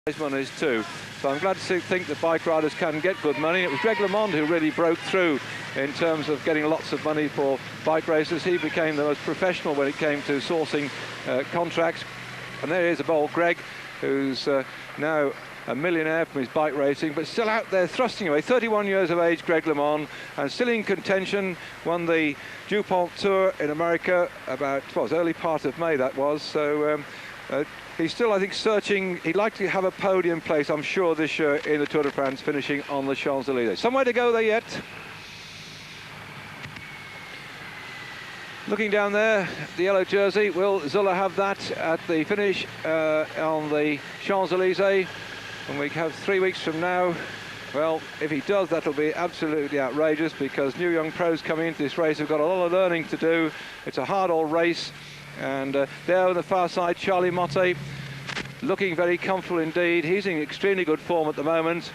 prize money is too. So I'm glad to think that bike riders can get good money. It was Greg LeMond who really broke through in terms of getting lots of money for bike races. He became the most professional when it came to sourcing contracts. And there is a bold Greg, who's now a millionaire from his bike racing, but still out there thrusting away. 31 years of age, Greg LeMond, and still in contention. Won the DuPont Tour in America about, well, it was early part of May that was. So he's still, I think, searching. He'd like to have a podium place, I'm sure, this year in the Tour de France, finishing on the Champs-Élysées. Some way to go there yet. Looking down there, the yellow jersey, will Zuller have that at the finish on the Champs-Élysées? And we have 3 weeks from now. Well, if he does, that'll be absolutely outrageous, because new young pros coming into this race have got a lot of learning to do. It's a hard old race. And there on the far side, Charlie Motte, looking very comfortable indeed. He's in extremely good form at the moment.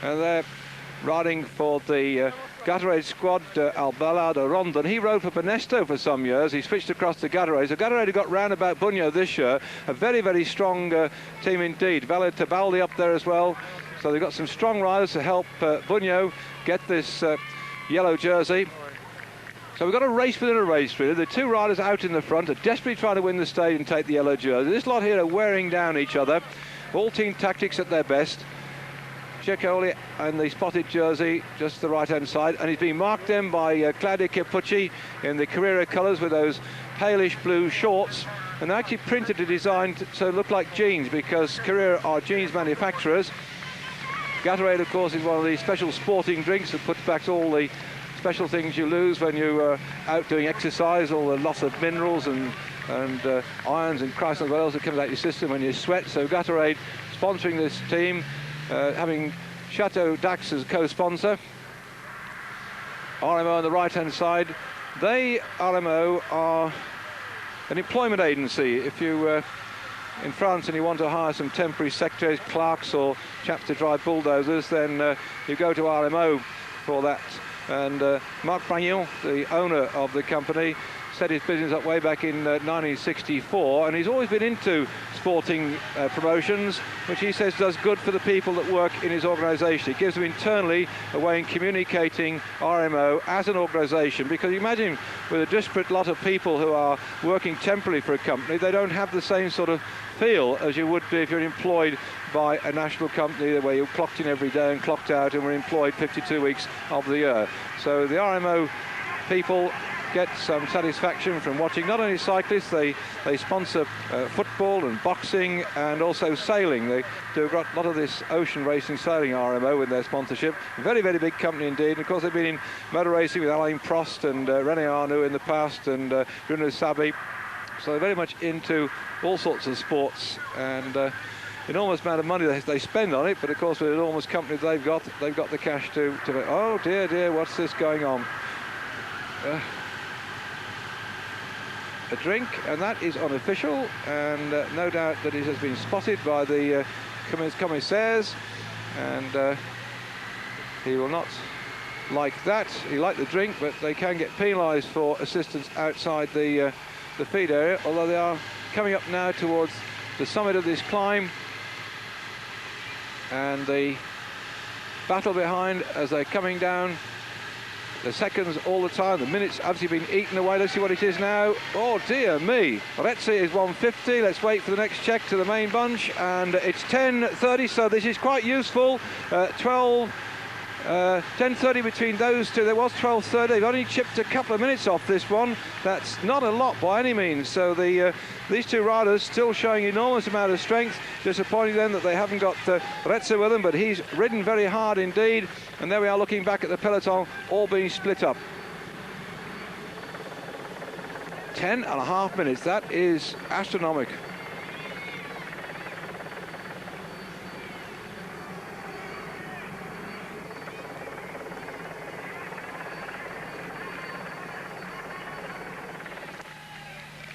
And they're riding for the Gatorade squad, Albalado Rondon. He rode for Benesto for some years. He switched across to Gatorade. So Gatorade got round about Bugno this year. A very, very strong team indeed. Valle Tebaldi up there as well. So they've got some strong riders to help Bugno get this yellow jersey. So we've got a race within a race, really. The two riders out in the front are desperately trying to win the stage and take the yellow jersey. This lot here are wearing down each other. All team tactics at their best. Ceccoli and the spotted jersey, just the right-hand side, and he's been marked in by Claudio Chiappucci in the Carrera colours with those palish blue shorts, and they actually printed the design so it looked like jeans, because Carrera are jeans manufacturers. Gatorade, of course, is one of the special sporting drinks that puts back all the special things you lose when you are out doing exercise, all the loss of minerals and irons and Christ knows what else that comes out your system when you sweat. So Gatorade sponsoring this team, having Chateau Dax as co-sponsor. RMO on the right-hand side. They, RMO, are an employment agency. If you in France and you want to hire some temporary secretaries, clerks or chaps to drive bulldozers, then you go to RMO for that. And Marc Bragnon, the owner of the company, set his business up way back in 1964, and he's always been into sporting promotions, which he says does good for the people that work in his organisation. It gives them internally a way in communicating RMO as an organisation, because you imagine with a disparate lot of people who are working temporarily for a company, they don't have the same sort of feel as you would be if you're employed by a national company where you're clocked in every day and clocked out, and we're employed 52 weeks of the year. So the RMO people get some satisfaction from watching not only cyclists, they sponsor football and boxing and also sailing. They do a lot of this ocean racing, sailing, RMO, with their sponsorship. Very, very big company indeed. And of course, they've been in motor racing with Alain Prost and René Arnoux in the past, and Bruno Sabi. So they're very much into all sorts of sports, and enormous amount of money they spend on it. But of course, with the enormous company they've got the cash to oh dear, what's this going on? A drink, and that is unofficial, and no doubt that it has been spotted by the commissaires, and he will not like that. He liked the drink, but they can get penalised for assistance outside the feed area, although they are coming up now towards the summit of this climb, and the battle behind as they're coming down. The seconds all the time, the minutes obviously been eaten away. Let's see what it is now. Oh dear me, Retzi is 150. Let's wait for the next check to the main bunch, and it's 10:30, so this is quite useful. 10:30 between those two. There was 12:30. They've only chipped a couple of minutes off this one. That's not a lot by any means. So these two riders still showing enormous amount of strength. Disappointing then that they haven't got Retzi with them, but he's ridden very hard indeed. And there we are looking back at the peloton, all being split up. 10.5 minutes. That is astronomical.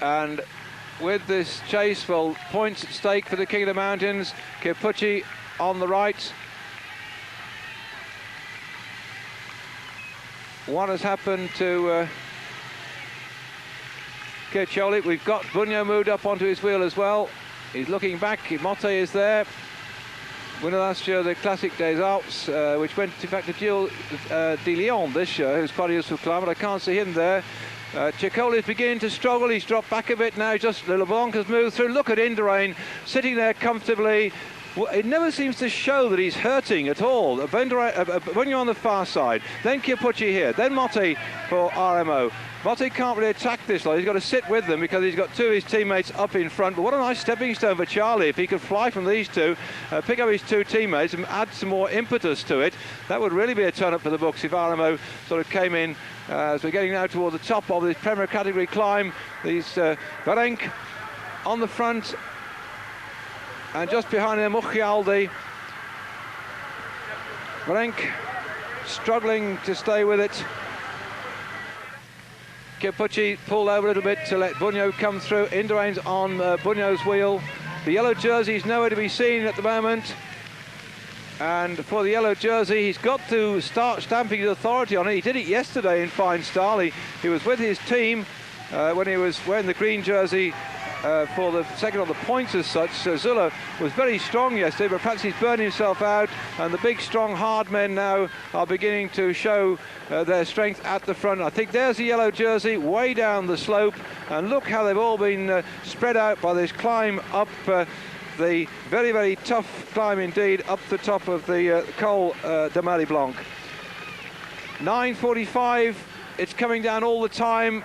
And with this chase, well, points at stake for the King of the Mountains. Chiappucci on the right. What has happened to Chiappucci? We've got Bugno moved up onto his wheel as well. He's looking back. Motte is there. Winner last year, the Classic des Alpes, which went in fact to Gilles de Lyon this year, who's quite a useful climber. I can't see him there. Ciccoli is beginning to struggle. He's dropped back a bit now. Just LeBlanc has moved through. Look at Indurain sitting there comfortably. It never seems to show that he's hurting at all. When you're on the far side, then Chiappucci here, then Motte for RMO. Motte can't really attack this lot. He's got to sit with them because he's got two of his teammates up in front. But what a nice stepping stone for Charlie. If he could fly from these two, pick up his two teammates and add some more impetus to it, that would really be a turn up for the books if RMO sort of came in as we're getting now towards the top of this Premier Category climb. These Varenk on the front. And just behind him, Muccialdi. Varenk struggling to stay with it. Chiappucci pulled over a little bit to let Bugno come through. Indurain's on Bugno's wheel. The yellow jersey is nowhere to be seen at the moment. And for the yellow jersey, he's got to start stamping his authority on it. He did it yesterday in fine style. He was with his team when he was wearing the green jersey for the second on the points as such. Zülle was very strong yesterday, but perhaps he's burned himself out, and the big, strong, hard men now are beginning to show their strength at the front. I think there's the yellow jersey way down the slope, and look how they've all been spread out by this climb up the very, very tough climb indeed up the top of the Col de Marie Blanc. 9:45, it's coming down all the time.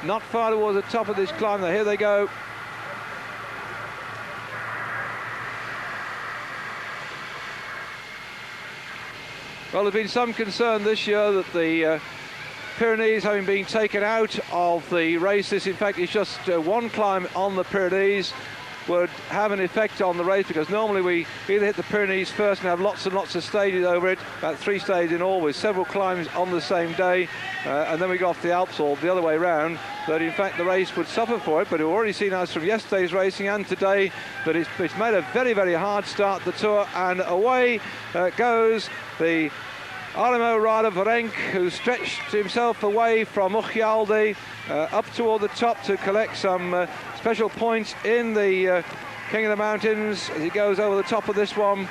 Not far towards the top of this climb. Now here they go. Well, there's been some concern this year that the Pyrenees, having been taken out of the races, in fact, it's just one climb on the Pyrenees, would have an effect on the race, because normally we either hit the Pyrenees first and have lots and lots of stages over it, about 3 stages in all, with several climbs on the same day, and then we go off the Alps, or the other way round, that in fact the race would suffer for it. But we've already seen as from yesterday's racing and today that it's made a very, very hard start, the Tour, and away goes the RMO rider Varenk, who stretched himself away from Muccialdi up toward the top to collect some special points in the King of the Mountains as he goes over the top of this one.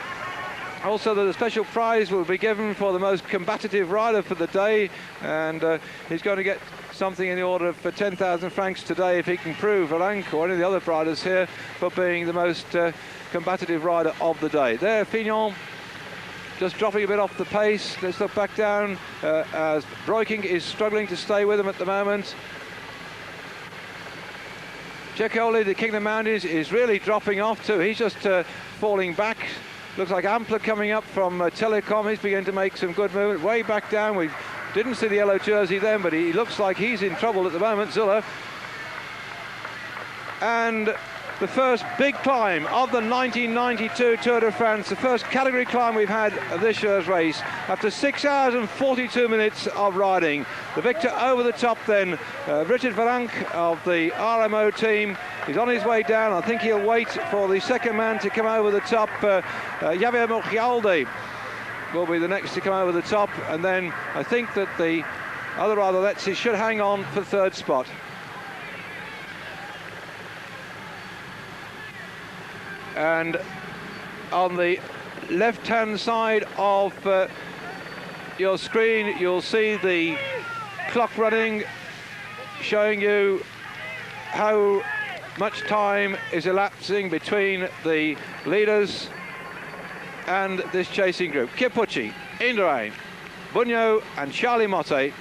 Also, the special prize will be given for the most combative rider for the day, and he's going to get something in the order of 10,000 francs today if he can prove, Varenk or any of the other riders here, for being the most combative rider of the day. There, Fignon just dropping a bit off the pace. Let's look back down as Breukink is struggling to stay with him at the moment. Ciccoli, the King of the Mountains, is really dropping off too. He's just falling back. Looks like Ampler coming up from Telecom. He's beginning to make some good movement. Way back down. We didn't see the yellow jersey then, but he looks like he's in trouble at the moment, Zülle. And the first big climb of the 1992 Tour de France, the first category climb we've had of this year's race. After 6 hours and 42 minutes of riding, the victor over the top then, Richard Varenk of the RMO team. He's on his way down. I think he'll wait for the second man to come over the top. Javier Muccialdi will be the next to come over the top, and then I think that the other rider, Letzi, should hang on for third spot. And on the left-hand side of your screen, you'll see the clock running, showing you how much time is elapsing between the leaders and this chasing group. Chiappucci, Indurain, Bugno and Charlie Motte.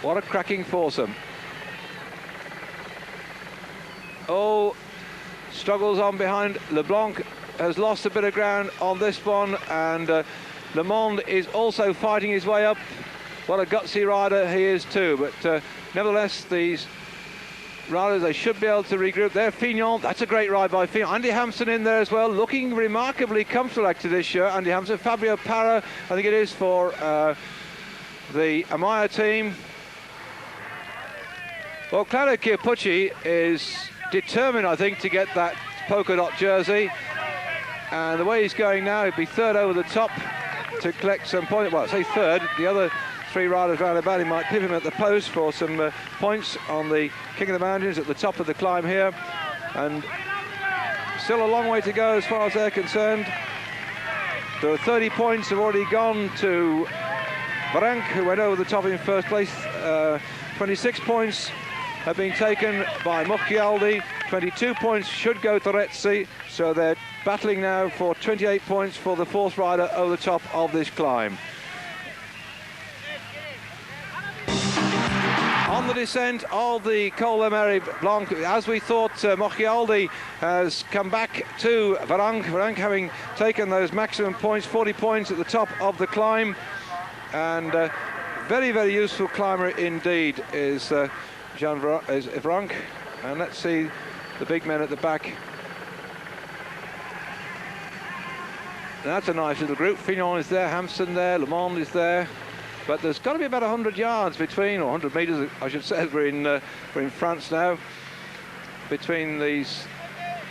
What a cracking foursome. Oh, struggles on behind. LeBlanc has lost a bit of ground on this one, and Le Monde is also fighting his way up. What a gutsy rider he is too, but nevertheless, these riders, they should be able to regroup. There, Fignon, that's a great ride by Fignon. Andy Hampson in there as well, looking remarkably comfortable actually this year. Andy Hampson, Fabio Parra, I think it is, for the Amaya team. Well, Claudio Chiappucci is determined, I think, to get that polka dot jersey, and the way he's going now, he'd be third over the top to collect some points. Well, I say third, the other three riders round about. He might pip him at the post for some points on the King of the Mountains at the top of the climb here. And still a long way to go as far as they're concerned. There are 30 points have already gone to Varank, who went over the top in first place. 26 points have been taken by Muccialdi. 22 points should go to Rezzi. So they're battling now for 28 points for the fourth rider over the top of this climb. On the descent of the Col de Mary Blanc, as we thought, Muccialdi has come back to Varank. Varank having taken those maximum points, 40 points at the top of the climb. And very, very useful climber indeed is Varank. And let's see the big men at the back. That's a nice little group. Fignon is there, Hampson there, Le Monde is there. But there's got to be about 100 yards between, or 100 metres, I should say. We're in France now. Between these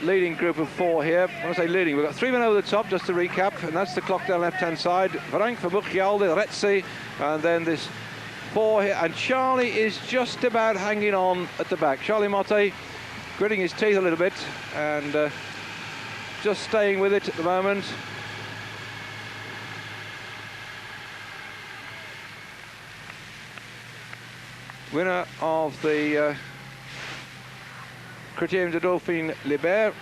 leading group of four here. When I say leading, we've got three men over the top, just to recap, and that's the clock down left-hand side. Varank for Muccialdi, Rezzi, and then this four here. And Charlie is just about hanging on at the back. Charlie Motte gritting his teeth a little bit and just staying with it at the moment. Winner of the Critérium de Dauphine Libert.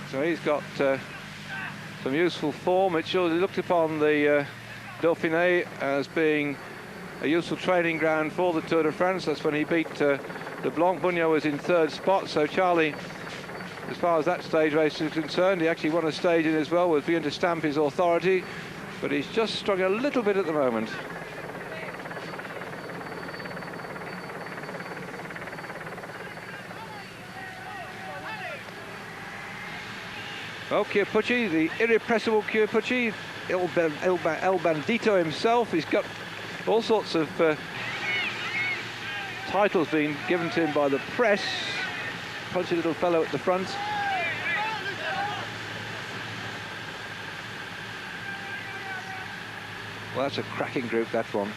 So he's got some useful form. It shows he looked upon the Dauphiné as being a useful training ground for the Tour de France. That's when he beat Leblanc. Bugno was in third spot, so Charlie, as far as that stage race is concerned, he actually won a stage in as well with being to stamp his authority. But he's just struggling a little bit at the moment. Oh, Chiappucci, the irrepressible Chiappucci, El Bandito himself. He's got all sorts of titles being given to him by the press. Punchy little fellow at the front. Well, that's a cracking group, that one.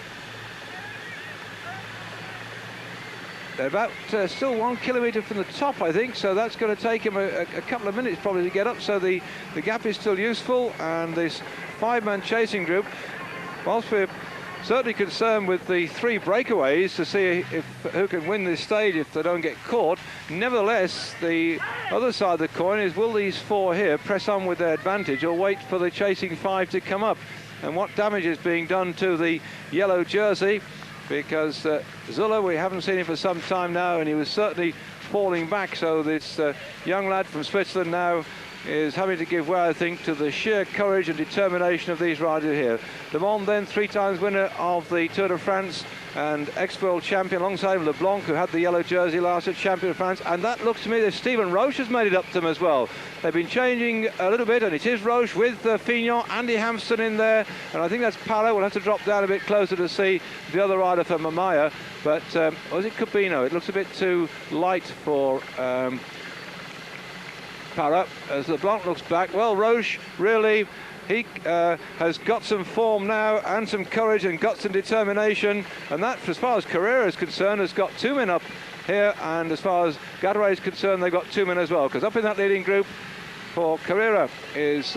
They're about still 1 kilometre from the top, I think, so that's going to take him a couple of minutes probably to get up, so the gap is still useful. And this five-man chasing group, whilst we're certainly concerned with the three breakaways to see who can win this stage if they don't get caught, nevertheless, the other side of the coin is, will these four here press on with their advantage or wait for the chasing five to come up? And what damage is being done to the yellow jersey, because Zuller, we haven't seen him for some time now, and he was certainly falling back. So this young lad from Switzerland now is having to give way, I think, to the sheer courage and determination of these riders here. Le Monde, then, 3 times winner of the Tour de France and ex-world champion, alongside Leblanc, who had the yellow jersey last year, champion of France. And that looks to me that Stephen Roche has made it up to them as well. They've been changing a little bit, and it is Roche with Fignon, Andy Hampson in there, and I think that's Parra. We'll have to drop down a bit closer to see the other rider for Mamaya. But was it Cupino? It looks a bit too light for Parra, as LeBlanc looks back. Well, Roche really, he has got some form now and some courage and got some determination, and that, as far as Carrera is concerned, has got 2 men up here, and as far as Gattare is concerned, they've got 2 men as well, because up in that leading group for Carrera is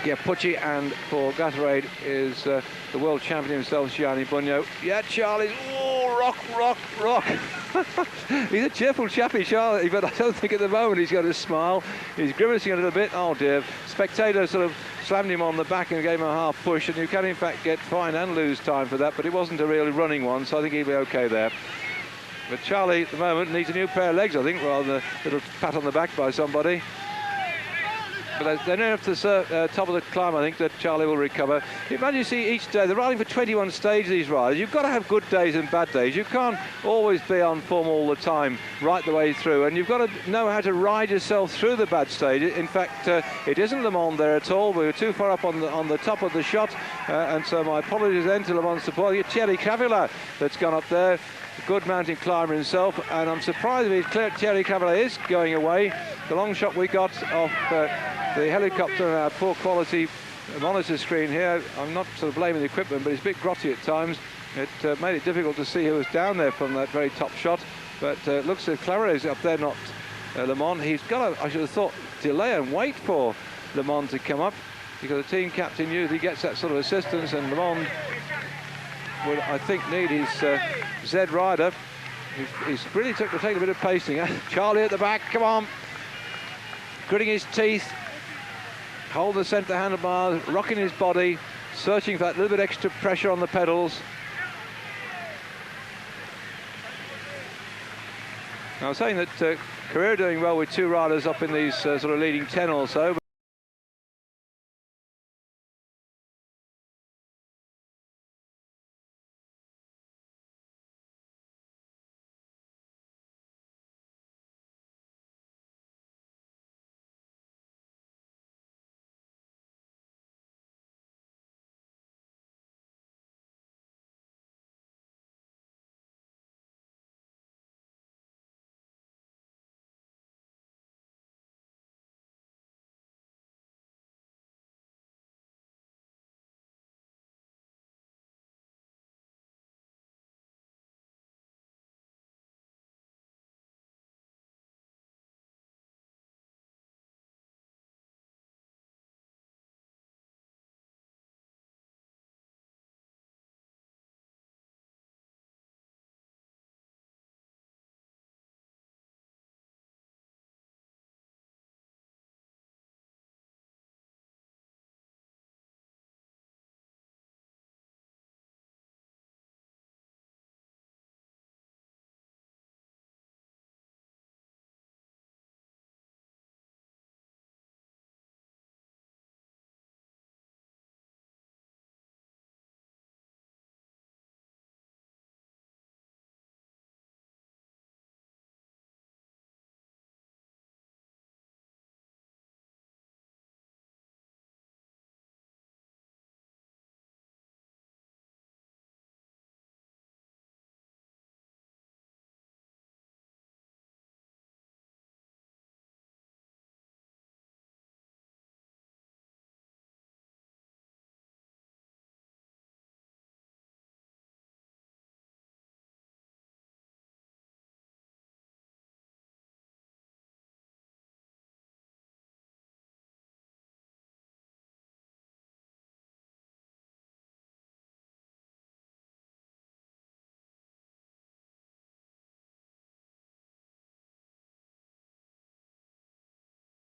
Chiappucci, and for Gattare is the world champion himself, Gianni Bugno. Yeah, Charlie's, oh, rock. He's a cheerful chappy, Charlie, but I don't think at the moment he's got a smile. He's grimacing a little bit. Oh dear. Spectator sort of slammed him on the back and gave him a half push, and you can in fact get fine and lose time for that, but it wasn't a really running one, so I think he'll be okay there. But Charlie at the moment needs a new pair of legs, I think, rather than a little pat on the back by somebody. But they're near enough to the top of the climb, I think, that Charlie will recover. Imagine you see each day, they're riding for 21 stages, these riders. You've got to have good days and bad days. You can't always be on form all the time, right the way through. And you've got to know how to ride yourself through the bad stage. In fact, it isn't Le Monde there at all. We were too far up on the top of the shot. And so my apologies then to Le Monde support. Thierry Cravula that's gone up there. A good mountain climber himself, and I'm surprised if Thierry Cravula is going away. The long shot we got off the helicopter, our poor quality monitor screen here. I'm not sort of blaming the equipment, but it's a bit grotty at times. It made it difficult to see who was down there from that very top shot. But looks like Claret's up there, not Le Mans. He's got to, I should have thought, delay and wait for Le Mans to come up, because the team captain usually gets that sort of assistance, and Le Mans would, I think, need his Z rider. He's really taking a bit of pacing. Charlie at the back, come on. Gritting his teeth, holding the centre handlebars, rocking his body, searching for that little bit extra pressure on the pedals. Now, I was saying that Carrera doing well with two riders up in these sort of leading 10 or so.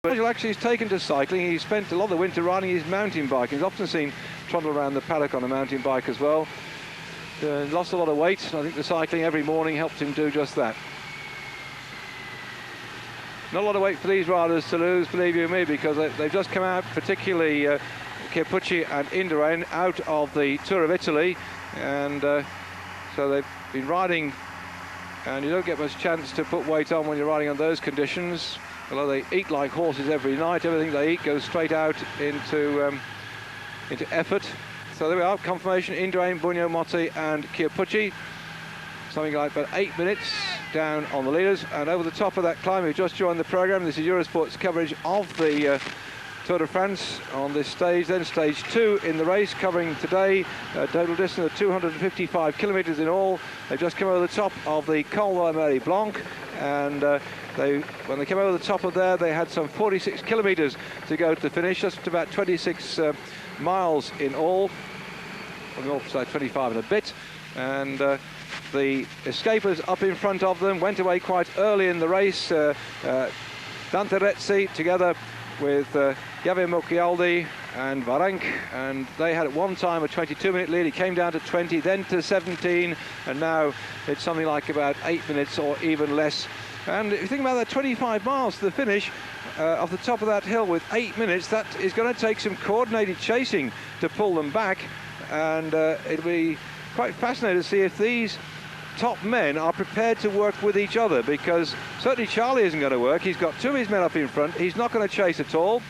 Nigel actually is taken to cycling. He spent a lot of the winter riding his mountain bike. He's often seen trundle around the paddock on a mountain bike as well. Lost a lot of weight. I think the cycling every morning helped him do just that. Not a lot of weight for these riders to lose, believe you me, because they've just come out, particularly Chiappucci and Indurain, out of the Tour of Italy, and so they've been riding, and you don't get much chance to put weight on when you're riding on those conditions. Although they eat like horses every night, everything they eat goes straight out into effort. So there we are, confirmation: Indurain, Bugno, Motti and Chiappucci. Something like about 8 minutes down on the leaders. And over the top of that climb, we've just joined the programme. This is Eurosport's coverage of the Tour de France on this stage, then stage 2 in the race, covering today a total distance of 255 kilometres in all. They've just come over the top of the Col de la Mairie Blanc, and when they came over the top of there, they had some 46 kilometres to go to the finish, just about 26 miles in all. On the side, 25 and a bit, and the escapers up in front of them went away quite early in the race. Dante Rezzi together with Javier Muccialdi and Varenk, and they had at one time a 22-minute lead. It came down to 20, then to 17, and now it's something like about 8 minutes or even less. And if you think about that, 25 miles to the finish off the top of that hill with 8 minutes, that is going to take some coordinated chasing to pull them back, and it'll be quite fascinating to see if these top men are prepared to work with each other, because certainly Charlie isn't going to work. He's got two of his men up in front. He's not going to chase at all.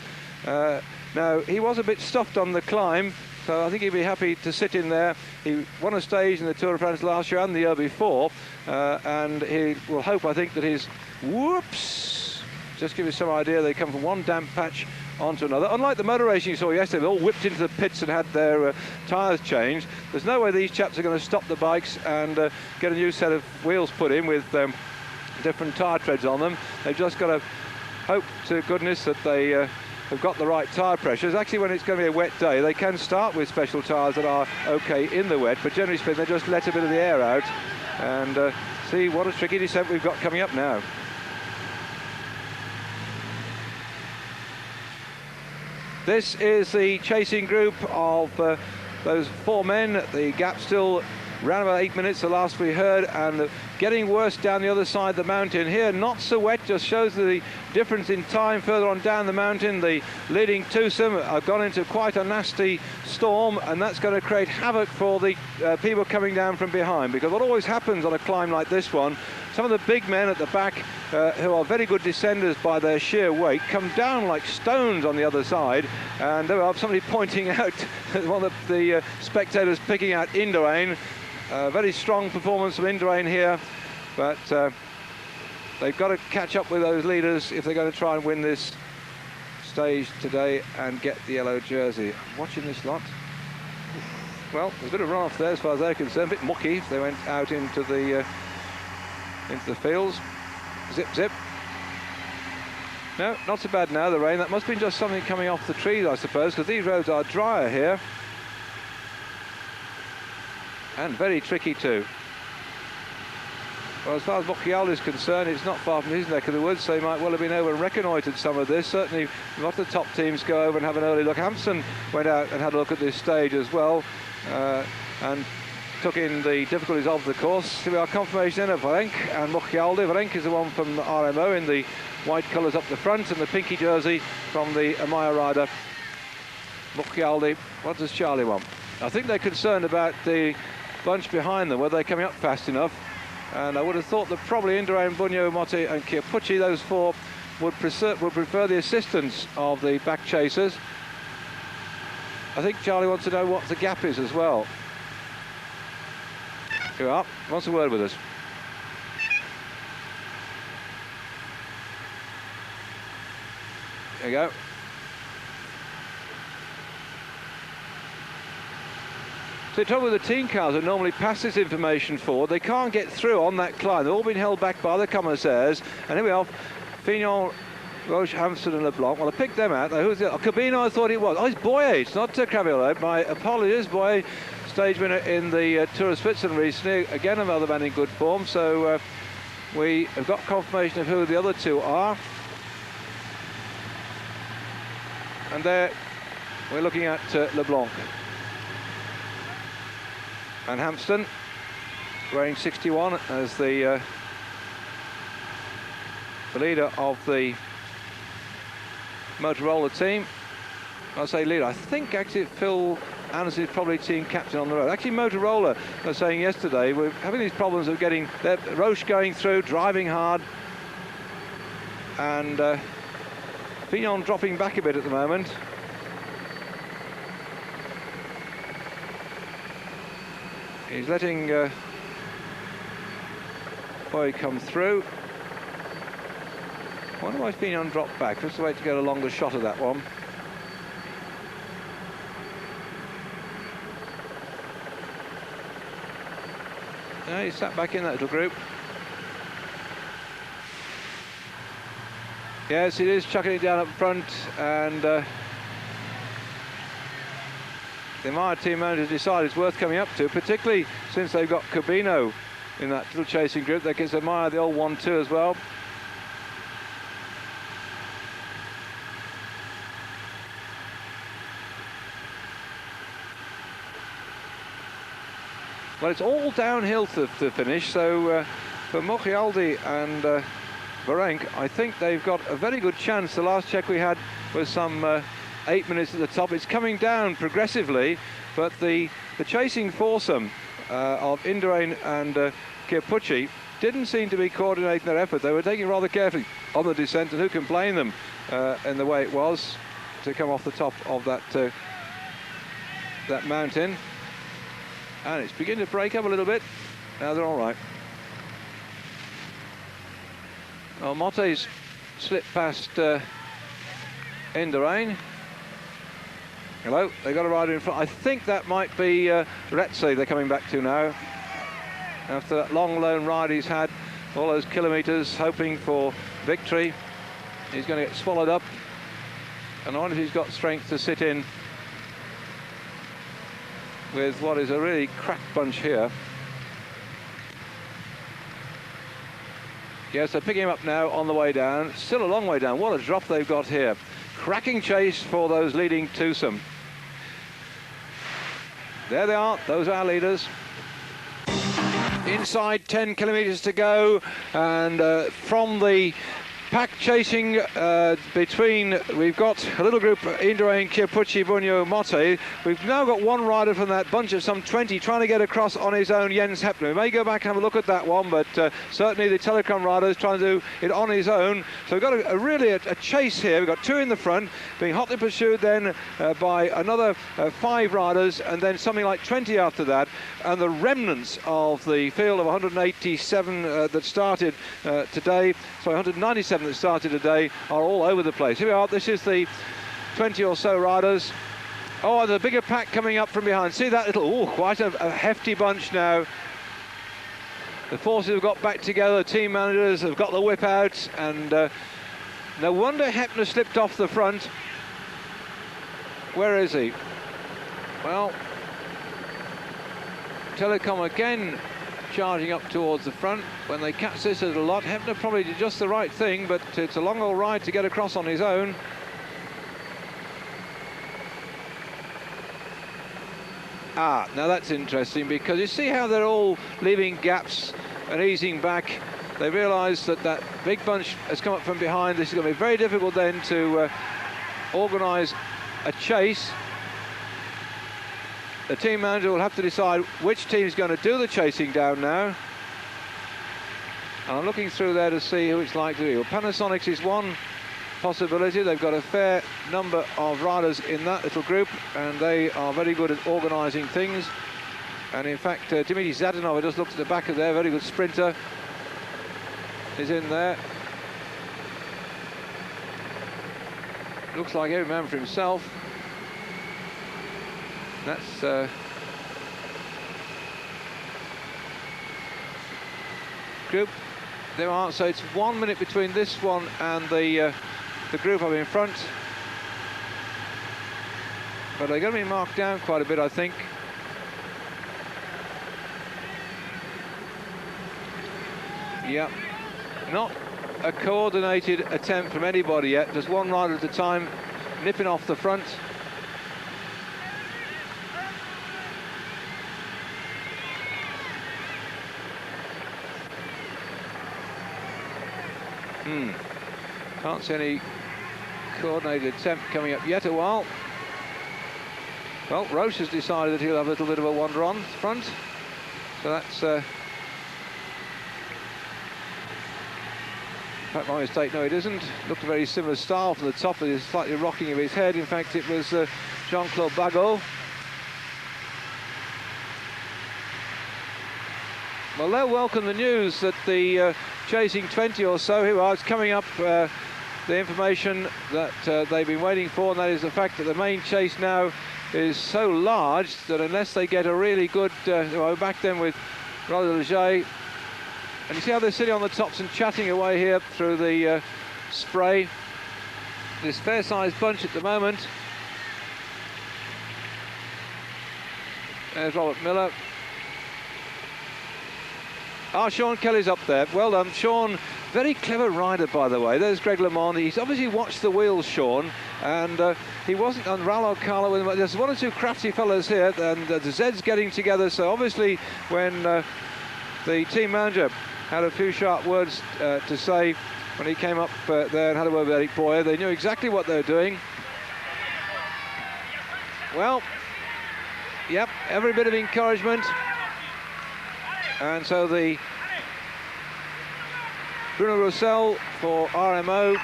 Now, he was a bit stuffed on the climb, so I think he'd be happy to sit in there. He won a stage in the Tour de France last year and the year before, and he will hope, I think, that his whoops, just give you some idea, they come from one damp patch onto another. Unlike the motor racing you saw yesterday, they all whipped into the pits and had their tyres changed. There's no way these chaps are going to stop the bikes and get a new set of wheels put in with different tyre treads on them. They've just got to hope to goodness that they have got the right tyre pressures. Actually, when it's going to be a wet day, they can start with special tyres that are okay in the wet, but generally speaking, they just let a bit of the air out and see what a tricky descent we've got coming up now. This is the chasing group of those 4 men. The gap still around about 8 minutes, the last we heard, and getting worse down the other side of the mountain. Here, not so wet, just shows the difference in time further on down the mountain. The leading twosome have gone into quite a nasty storm, and that's going to create havoc for the people coming down from behind, because what always happens on a climb like this one, some of the big men at the back, who are very good descenders by their sheer weight, come down like stones on the other side, and there are somebody pointing out, one of the spectators picking out Indurain. Very strong performance from Indurain here, but they've got to catch up with those leaders if they're going to try and win this stage today and get the yellow jersey. I'm watching this lot. Well, there's a bit of runoff there as far as they're concerned, a bit mucky if they went out into the fields. Zip, zip. No, not so bad now, the rain. That must have been just something coming off the trees, I suppose, because these roads are drier here. And very tricky too. Well, as far as Mochial is concerned, it's not far from his neck of the woods, so he might well have been over and reconnoitred some of this. Certainly a lot of the top teams go over and have an early look. Hampson went out and had a look at this stage as well, and took in the difficulties of the course. Here we are, confirmation of Varenk and Mochialdi. Varenk is the one from RMO in the white colours up the front, and the pinky jersey from the Amaya rider. Mochialdi, what does Charlie want? I think they're concerned about the bunch behind them, whether they're coming up fast enough, and I would have thought that probably Indurain, Bunyo, Motti and Chiappucci, those 4 would prefer the assistance of the back chasers. I think Charlie wants to know what the gap is as well. Here we are, wants a word with us. There you go. So the trouble with the team cars that normally pass this information forward, they can't get through on that climb. They've all been held back by the commissaires. And here we are, Fignon, Roche, Hampson and LeBlanc. Well, I picked them out. Now, who's the Cabino? I thought it was. Oh, it's Boye. It's not Craviolo. My apologies. Boye, stage winner in the Tour of Switzerland recently. Again, another man in good form. So we have got confirmation of who the other 2 are. And there we're looking at LeBlanc. And Hampston wearing 61 as the leader of the Motorola team. I say leader, I think actually Phil Anderson is probably team captain on the road. Actually Motorola, I was saying yesterday, we're having these problems of getting Roche going through, driving hard, and Fignon dropping back a bit at the moment. He's letting Boy come through. I wonder why Fignon dropped back. Just wait to get a longer shot of that one. No, he sat back in that little group. Yes, it is chucking it down up front, and the Maya team manager decided it's worth coming up to, particularly since they've got Cabino in that little chasing group. That gives Maya the old 1-2 as well. Well, it's all downhill to finish, so for Mochialdi and Varenk, I think they've got a very good chance. The last check we had was some 8 minutes at the top. It's coming down progressively, but the chasing foursome of Indurain and Chiappucci didn't seem to be coordinating their effort. They were taking rather carefully on the descent, and who can blame them in the way it was to come off the top of that mountain. And it's beginning to break up a little bit. Now they're all right. Well, Motte's slipped past Indurain. Hello, they got a rider in front. I think that might be Retzi they're coming back to now. After that long lone ride he's had, all those kilometres hoping for victory. He's going to get swallowed up. And I wonder if he's got strength to sit in with what is a really crack bunch here. Yes, they're picking him up now on the way down. Still a long way down. What a drop they've got here. Cracking chase for those leading twosome. There they are. Those are our leaders. Inside 10 kilometres to go, and from the pack chasing between, we've got a little group, Indurain, Chiapucci, Bugno, Motte. We've now got one rider from that bunch of some 20 trying to get across on his own, Jens Hepner. We may go back and have a look at that one, but certainly the Telecom rider is trying to do it on his own. So we've got really a chase here. We've got two in the front, being hotly pursued then by another 5 riders, and then something like 20 after that. And the remnants of the field of 187 that started today, sorry, 197 that started today, are all over the place. Here we are. This is the 20 or so riders. Oh, there's a bigger pack coming up from behind. See that little, quite a hefty bunch now. The forces have got back together. The team managers have got the whip out, and no wonder Hepner slipped off the front. Where is he? Well, Telecom again charging up towards the front. When they catch this at a lot, Hepner probably did just the right thing, but it's a long old ride to get across on his own. Ah, now that's interesting, because you see how they're all leaving gaps and easing back. They realise that that big bunch has come up from behind. This is going to be very difficult then to organise a chase. The team manager will have to decide which team is going to do the chasing down now. And I'm looking through there to see who it's likely to be. Well, Panasonics is one possibility. They've got a fair number of riders in that little group, and they are very good at organising things. And in fact, Dmitry Zadanov, I just looked at the back of there, very good sprinter, is in there. Looks like every man for himself. That's group. There are, so it's 1 minute between this one and the group up in front. But they're going to be marked down quite a bit, I think. Yeah, not a coordinated attempt from anybody yet. Just one rider at a time, nipping off the front. Can't see any coordinated attempt coming up yet a while. Well, Roche has decided that he'll have a little bit of a wander on front. So that's... in fact, my mistake, no it isn't. Looked a very similar style from the top, with his slightly rocking of his head. In fact, it was Jean-Claude Bagot. Well, they'll welcome the news that the chasing 20 or so who are coming up, the information that they've been waiting for, and that is the fact that the main chase now is so large that unless they get a really good back then with Roland Leger, and you see how they're sitting on the tops and chatting away here through the spray. This fair-sized bunch at the moment. There's Robert Miller. Ah, Sean Kelly's up there. Well done, Sean. Very clever rider, by the way. There's Greg LeMond. He's obviously watched the wheels, Sean, and he wasn't on Raul Carlo with him. There's one or two crafty fellas here, and the Zeds getting together. So obviously, when the team manager had a few sharp words to say when he came up there and had a word with Eric Boyer, they knew exactly what they were doing. Well, yep, every bit of encouragement. And so the Bruno Roussel for RMO,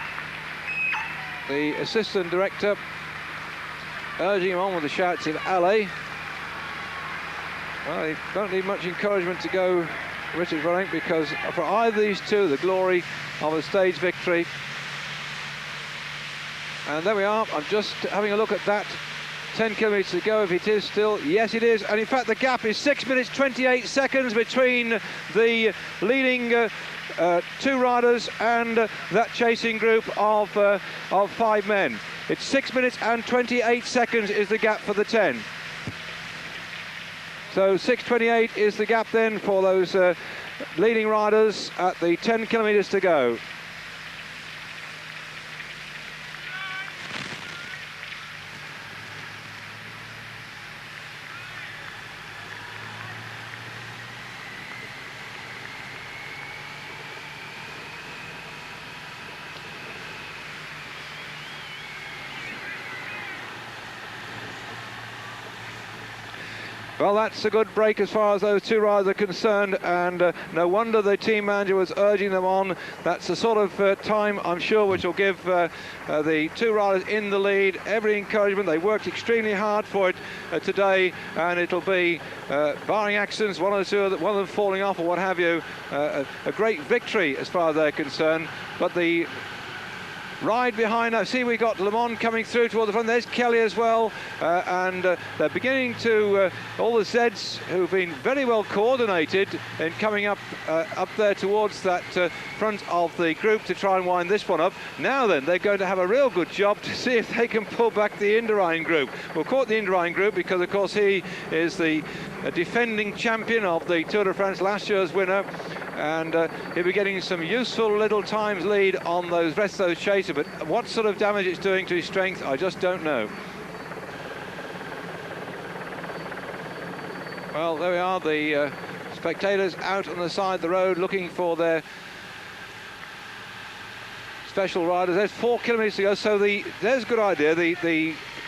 the assistant director, urging him on with the shouts of allez. Well, they don't need much encouragement to go, Richard Virenque, because for either of these two, the glory of a stage victory. And there we are. I'm just having a look at that. 10 kilometres to go, if it is still. Yes, it is. And in fact, the gap is 6 minutes 28 seconds between the leading two riders and that chasing group of 5 men. It's 6 minutes and 28 seconds is the gap for the 10. So 6:28 is the gap then for those leading riders at the 10 kilometres to go. Well, that's a good break as far as those two riders are concerned, and no wonder the team manager was urging them on. That's the sort of time, I'm sure, which will give the two riders in the lead every encouragement. They worked extremely hard for it today, and it'll be, barring accidents, one of them falling off or what have you, a great victory as far as they're concerned. But the ride behind us, see, we got Le Mans coming through toward the front. There's Kelly as well, and they're beginning to, all the Zeds who've been very well coordinated in coming up there towards that front of the group to try and wind this one up. Now then, they're going to have a real good job to see if they can pull back the Indurain group. We'll call it the Indurain group because, of course, he is the defending champion of the Tour de France, last year's winner, and he'll be getting some useful little times lead on those rest of those chasers. But what sort of damage it's doing to his strength, I just don't know. Well, there we are, the spectators out on the side of the road looking for their special riders. There's 4 kilometres to go, so there's a good idea.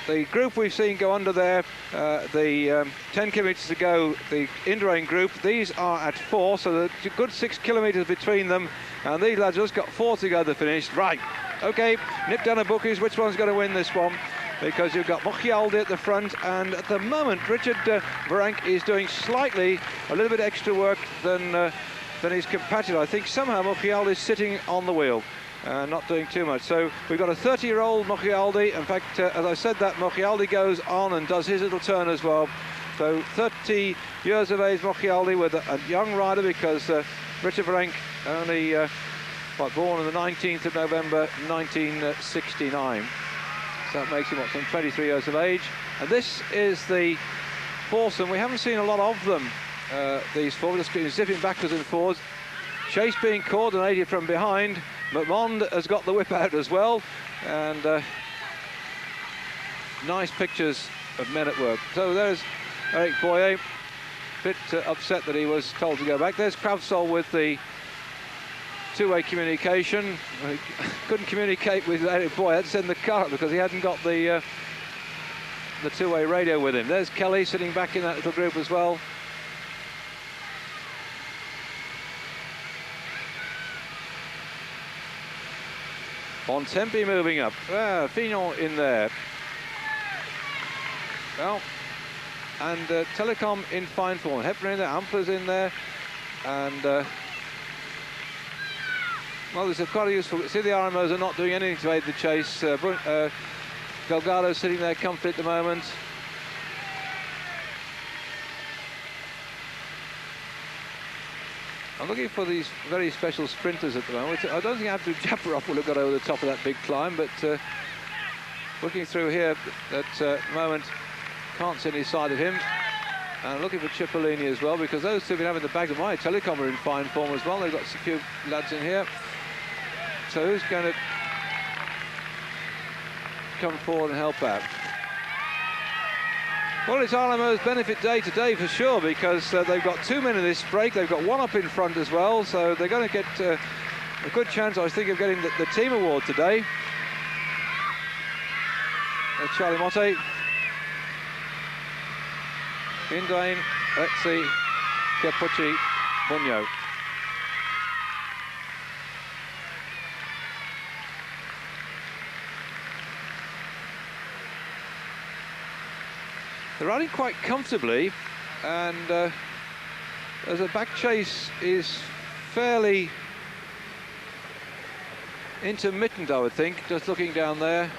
The group we've seen go under there, 10 kilometres to go, the Indurain group, these are at 4, so there's a good 6 kilometres between them, and these lads just got 4 to go to finish. Right, okay, nip down the bookies, which one's going to win this one? Because you've got Mochialdi at the front, and at the moment Richard Virenque is doing a little bit extra work than his competitor. I think somehow Mochialdi is sitting on the wheel. Not doing too much. So we've got a 30-year-old Mochialdi. In fact, as I said that, Mochialdi goes on and does his little turn as well. So 30 years of age Mochialdi with a young rider, because Richard Virenque only born on the 19th of November 1969. So that makes him, what, some 23 years of age. And this is the foursome. We haven't seen a lot of them, these four. We've just been zipping backwards and forwards. Chase being coordinated from behind. McMond has got the whip out as well, and nice pictures of men at work. So there's Eric Boyer, a bit upset that he was told to go back. There's Kravtsov with the two-way communication. He couldn't communicate with Eric Boyer, had to send the car up because he hadn't got the two-way radio with him. There's Kelly sitting back in that little group as well. Bontempi moving up. Fignon in there. Well, and Telecom in fine form. Hepburn in there, Ampler's in there, and well, there's quite a useful. See, the RMOs are not doing anything to aid the chase. Delgado's sitting there comfy at the moment. I'm looking for these very special sprinters at the moment. I don't think Abdul Japarov will have got over the top of that big climb, but looking through here at the moment, can't see any side of him. And looking for Cipollini as well, because those two have been having the bag of my Telecom are in fine form as well. They've got a few lads in here. So who's going to come forward and help out? Well, it's RMO's benefit day today for sure, because they've got 2 men in this break. They've got one up in front as well, so they're going to get a good chance, I think, of getting the team award today. Charlie Motte. Indurain, let's see, Capucci, Bugno. They're running quite comfortably, and as a back chase is fairly intermittent, I would think, just looking down there.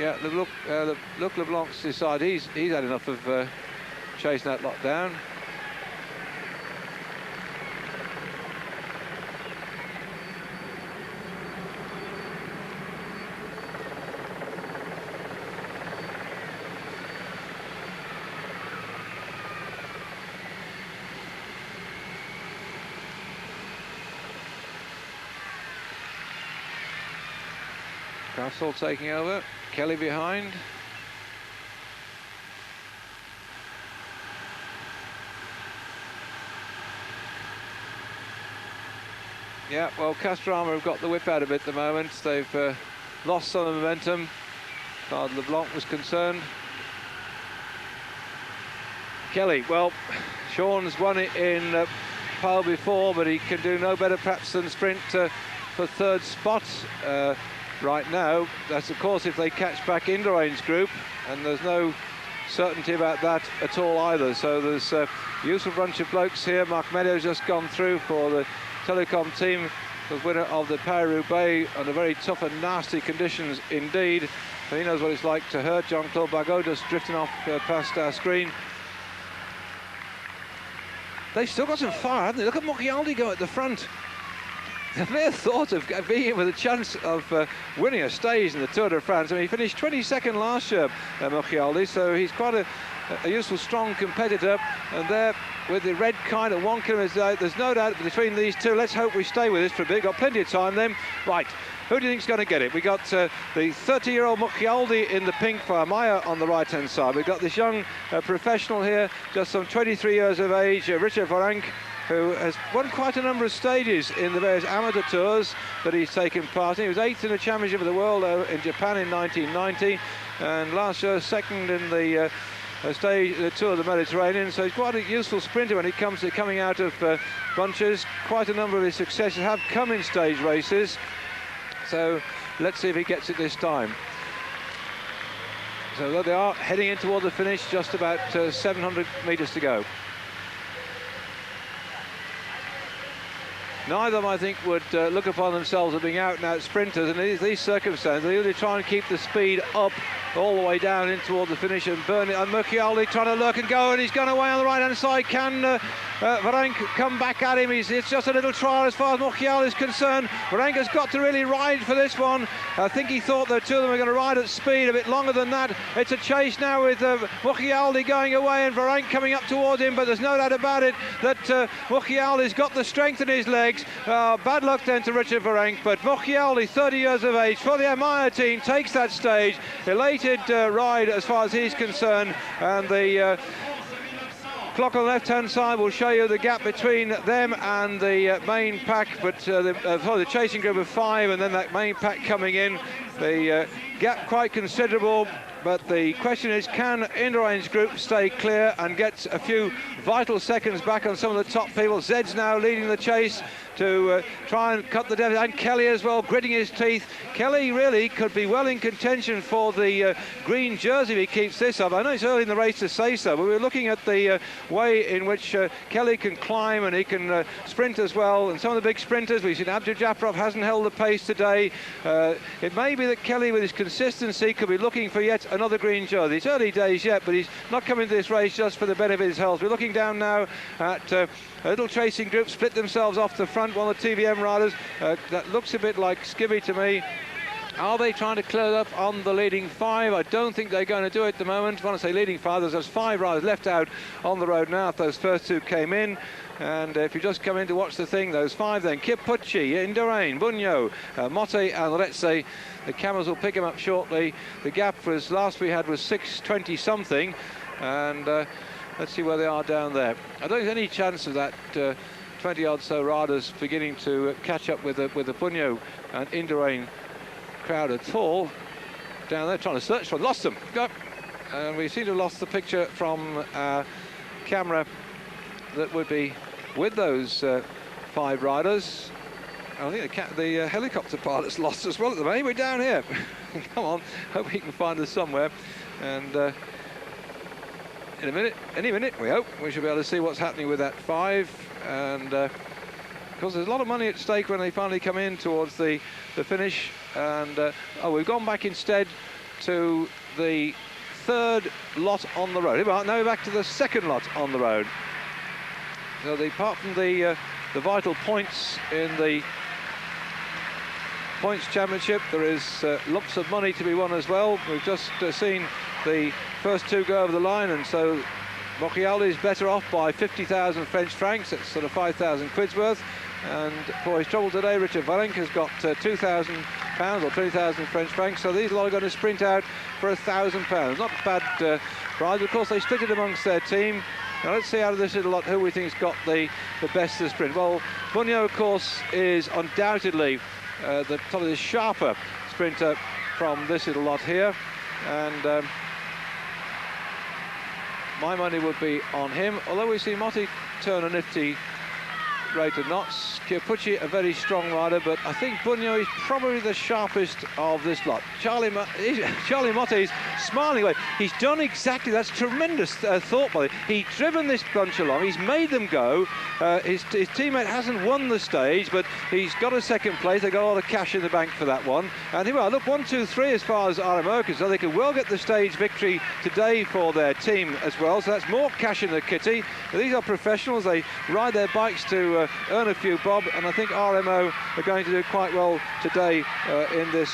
Yeah, Luc Leblanc's decided he's had enough of chasing that lot down. Castle taking over, Kelly behind. Yeah, well, Castorama have got the whip out of it at the moment. They've lost some of the momentum, as far as LeBlanc was concerned. Kelly, well, Sean's won it in pole before, but he can do no better perhaps than sprint for third spot. Right now, that's of course if they catch back Indurain's group, and there's no certainty about that at all either. So there's a useful bunch of blokes here. Mark Meadows just gone through for the Telecom team, the winner of the Paris-Roubaix under very tough and nasty conditions indeed. So he knows what it's like to hurt. Jean-Claude Bagot just drifting off past our screen. They've still got some fire, haven't they? Look at Mocchialdi go at the front. The mere thought of being with a chance of winning a stage in the Tour de France. I mean, he finished 22nd last year, Mocchialdi, so he's quite a useful, strong competitor. And there, with the red kind of 1 kilometre out, there's no doubt between these two. Let's hope we stay with this for a bit. Got plenty of time then. Right, who do you think's going to get it? We got the 30-year-old Mocchialdi in the pink for Maya on the right-hand side. We've got this young professional here, just some 23 years of age, Richard Virenque, who has won quite a number of stages in the various amateur tours that he's taken part in. He was 8th in the Championship of the World in Japan in 1990, and last year 2nd in the Tour of the Mediterranean. So he's quite a useful sprinter when it comes to coming out of bunches. Quite a number of his successes have come in stage races. So let's see if he gets it this time. So there they are, heading in toward the finish, just about 700 metres to go. Neither of them, I think, would look upon themselves as being out-and-out sprinters, and in these circumstances, they really try and keep the speed up all the way down in toward the finish and burn it. And Mocchialdi trying to lurk and go, and he's gone away on the right-hand side. Can Virenque come back at him? It's just a little trial as far as Mocchialdi is concerned. Virenque has got to really ride for this one. I think he thought the two of them were going to ride at speed a bit longer than that. It's a chase now with Mocchialdi going away and Virenque coming up towards him, but there's no doubt about it that Mocchialdi's got the strength in his legs. Bad luck then to Richard Virenque, but Mocchialdi, 30 years of age, for the Amaya team, takes that stage. Elated ride as far as he's concerned, and the clock on the left-hand side will show you the gap between them and the main pack, but the chasing group of 5, and then that main pack coming in. The gap quite considerable, but the question is, can Indurain's group stay clear and get a few vital seconds back on some of the top people? Zed's now leading the chase to try and cut the deficit, and Kelly as well, gritting his teeth. Kelly really could be well in contention for the green jersey if he keeps this up. I know it's early in the race to say so, but we're looking at the way in which Kelly can climb and he can sprint as well. And some of the big sprinters, we've seen Abdul Japarov hasn't held the pace today. It may be that Kelly, with his consistency, could be looking for yet another green jersey. It's early days yet, but he's not coming to this race just for the benefit of his health. We're looking down now at a little chasing group split themselves off the front. One of the TVM riders, that looks a bit like Skibby to me. Are they trying to clear up on the leading 5? I don't think they're going to do it at the moment. When I say leading 5, there's 5 riders left out on the road now. If those first 2 came in, and if you just come in to watch the thing, those 5 then, Kipucci, Indurain, Bugno, Motte, and let's say the Camels will pick him up shortly. The gap was, last we had was 6:20 something, and let's see where they are down there. I don't think there's any chance of that 20-odd so riders beginning to catch up with the Bugno and Indurain crowd at all. Down there trying to search for them. Lost them. Go. And we seem to have lost the picture from our camera that would be with those 5 riders. I think the helicopter pilot's lost as well at the moment. We're down here. Come on, hope he can find us somewhere. And in a minute, any minute, we hope, we should be able to see what's happening with that 5. And because there's a lot of money at stake when they finally come in towards the finish. And oh, we've gone back instead to the third lot on the road. Here we are, now back to the second lot on the road. So apart from the vital points in the points championship, there is lumps of money to be won as well. We've just seen the first two go over the line, and so Mochialdi is better off by 50,000 French francs. It's sort of 5,000 quid's worth. And for his trouble today, Richard Varenk has got £2,000 or 20,000 French francs. So these lot are going to sprint out for £1,000. Not bad prize. Of course, they split it amongst their team. Now let's see out of this little lot who we think's got the best of the sprint. Well, Bunyo, of course, is undoubtedly probably the sharper sprinter from this little lot here, and my money would be on him. Although we see Motti turn a nifty rate of knots. Chiappucci, a very strong rider, but I think Bunyo is probably the sharpest of this lot. Charlie Motti is smiling away. He's done exactly, that's tremendous thought by him. He's driven this bunch along, he's made them go. His teammate hasn't won the stage, but he's got a second place. They've got a lot of cash in the bank for that one. And here we are, look, 1, 2, 3 as far as RMO is, so they could well get the stage victory today for their team as well. So that's more cash in the kitty. These are professionals, they ride their bikes to earn a few bob, and I think RMO are going to do quite well today in this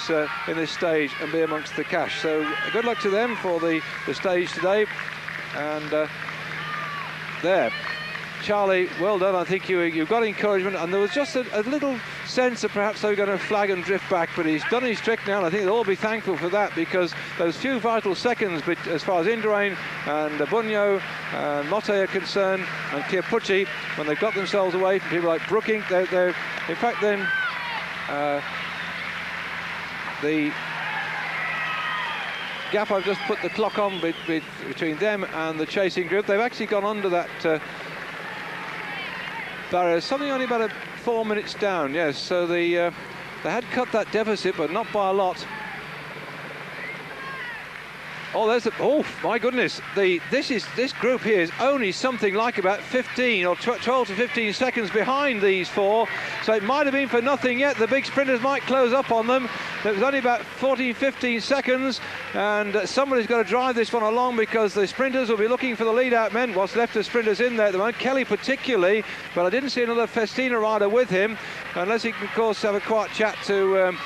stage and be amongst the cash. So good luck to them for the stage today. And there, Charlie, well done. I think you got encouragement, and there was just a little sense that perhaps they were going to flag and drift back, but he's done his trick now, and I think they'll all be thankful for that, because those few vital seconds, as far as Indurain and Bunyo and Motte are concerned, and Chiappucci, when they've got themselves away from people like Brooking, they're in fact then the gap I've just put the clock on between them and the chasing group, they've actually gone under that barrier, something only about 4 minutes down, yes. So they had cut that deficit, but not by a lot. Oh, oh my goodness! This group here is only something like about 15 or 12 to 15 seconds behind these four. So it might have been for nothing yet. The big sprinters might close up on them. It was only about 14, 15 seconds, and somebody's got to drive this one along, because the sprinters will be looking for the lead-out men. What's left of sprinters in there at the moment, Kelly particularly, but I didn't see another Festina rider with him, unless he can, of course, have a quiet chat to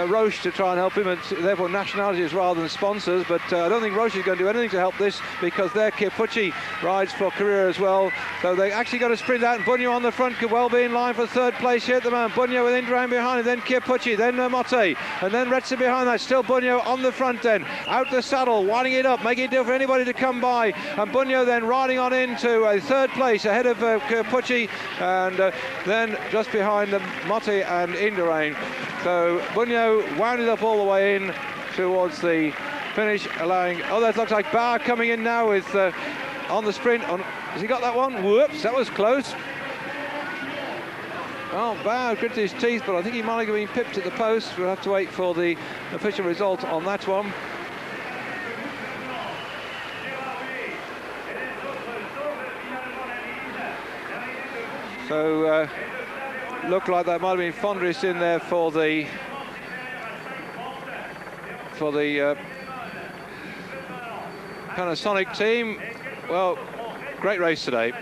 Roche to try and help him, and therefore nationalities rather than sponsors. But I don't think Roche is going to do anything to help this, because their Chiappucci rides for career as well. So they actually got to sprint out, and Bunyo on the front could well be in line for third place here at the moment. Bunyo with Indurain behind him, then Chiappucci, then Motte, and then Retzer behind that. Still Bunyo on the front then, out the saddle, winding it up, making it difficult for anybody to come by, and Bunyo then riding on into a third place ahead of Chiappucci, and then just behind them Motte and Indurain. So Bunyo wound it up all the way in towards the finish, allowing, oh, that looks like Bauer coming in now with on the sprint. Has he got that one? Whoops, that was close. Well, Bauer gritted his teeth, but I think he might have been pipped at the post. We'll have to wait for the official result on that one. So looked like that might have been Fondris in there for the Panasonic team. Well, great race today.